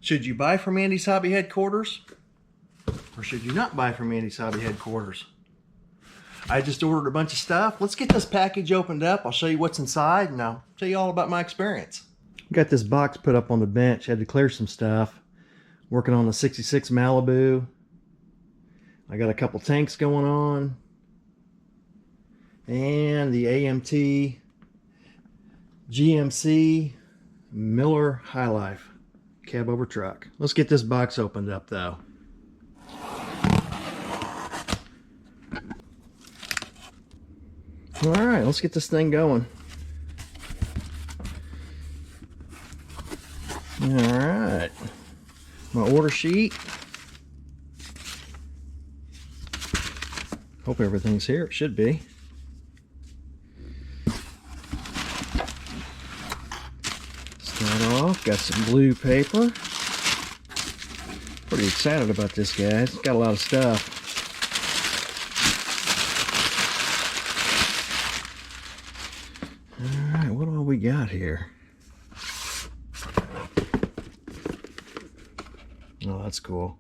Should you buy from Andy's Hobby headquarters? Or should you not buy from Andy's Hobby headquarters? I just ordered a bunch of stuff. Let's get this package opened up. I'll show you what's inside and I'll tell you all about my experience. Got this box put up on the bench. Had to clear some stuff. Working on the 66 Malibu. I got a couple tanks going on. And the AMT GMC Miller High Life cab over truck. Let's get this box opened up though. Alright, let's get this thing going. Alright. My order sheet. Hope everything's here. It should be. Start off. Got some blue paper. Pretty excited about this, guys. It's got a lot of stuff. Alright, what all we got here? Oh, that's cool.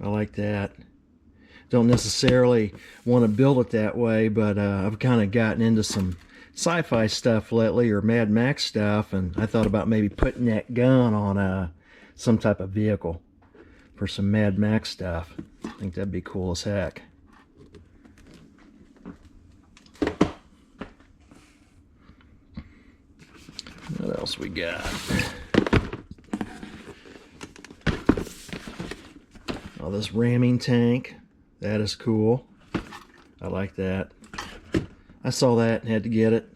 I like that. Don't necessarily want to build it that way, but I've kind of gotten into some sci-fi stuff lately, or Mad Max stuff, and I thought about maybe putting that gun on some type of vehicle for some Mad Max stuff. I think that'd be cool as heck. What else we got? Oh, this ramming tank. That is cool. I like that. I saw that and had to get it.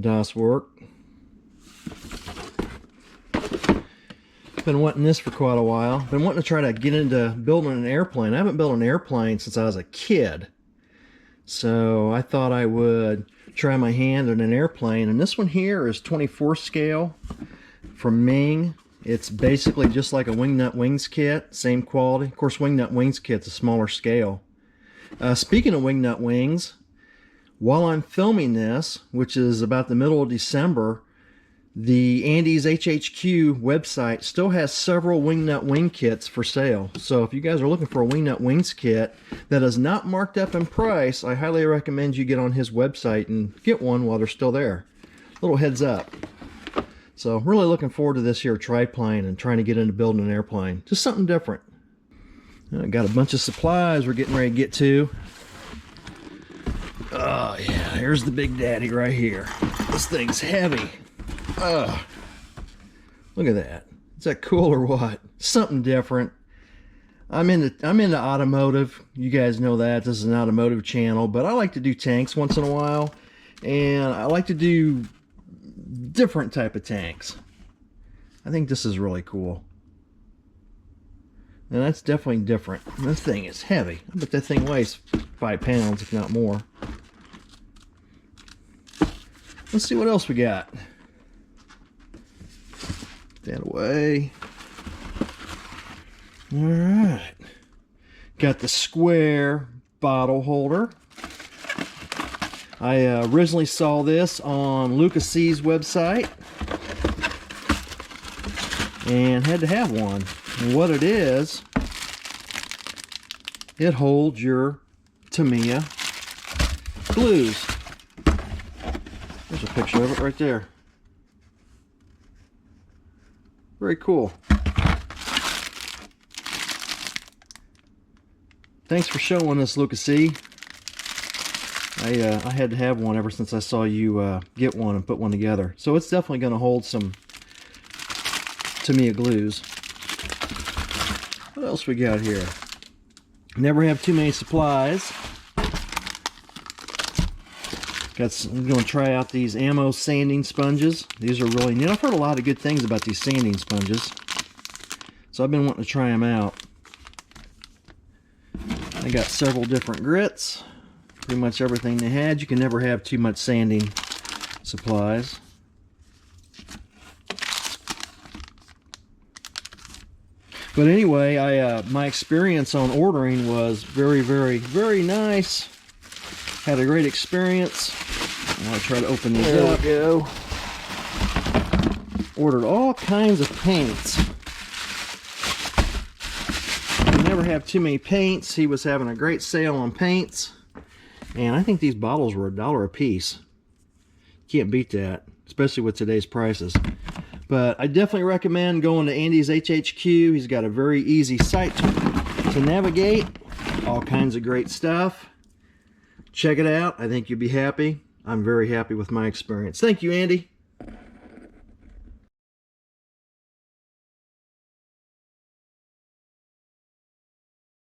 DOS work. Been wanting this for quite a while. Been wanting to try to get into building an airplane. I haven't built an airplane since I was a kid. So I thought I would try my hand at an airplane. And this one here is 24 scale from Ming. It's basically just like a Wingnut Wings kit, same quality. Of course, Wingnut Wings kit's a smaller scale. Speaking of Wingnut Wings, while I'm filming this, which is about the middle of December, the Andy's HHQ website still has several Wingnut Wing kits for sale. So if you guys are looking for a Wingnut Wings kit that is not marked up in price, I highly recommend you get on his website and get one while they're still there. Little heads up. So really looking forward to this here triplane and trying to get into building an airplane. Just something different. I got a bunch of supplies we're getting ready to get to. Oh yeah, here's the big daddy right here. This thing's heavy. Look at that. Is that cool or what? Something different. I'm into automotive. You guys know that. This is an automotive channel, but I like to do tanks once in a while. And I like to do different type of tanks. I think this is really cool. And that's definitely different. This thing is heavy. I bet that thing weighs 5 pounds, if not more. Let's see what else we got. Put that away. Alright. Got the square bottle holder. I originally saw this on Lucas C's website and had to have one. And what it is, it holds your Tamiya blues. There's a picture of it right there. Very cool. Thanks for showing us, Lucas C. I had to have one ever since I saw you get one and put one together. So it's definitely going to hold some Tamiya glues. What else we got here? Never have too many supplies. I'm going to try out these ammo sanding sponges. These are really neat. I've heard a lot of good things about these sanding sponges, so I've been wanting to try them out. I got several different grits. Pretty much everything they had. You can never have too much sanding supplies. But anyway, my experience on ordering was very, very, very nice. Had a great experience. I'll try to open these up. There we go. Ordered all kinds of paints. You never have too many paints. He was having a great sale on paints. And I think these bottles were $1 a piece. Can't beat that, especially with today's prices. But I definitely recommend going to Andy's HHQ. He's got a very easy site to navigate. All kinds of great stuff. Check it out. I think you'll be happy. I'm very happy with my experience. Thank you, Andy.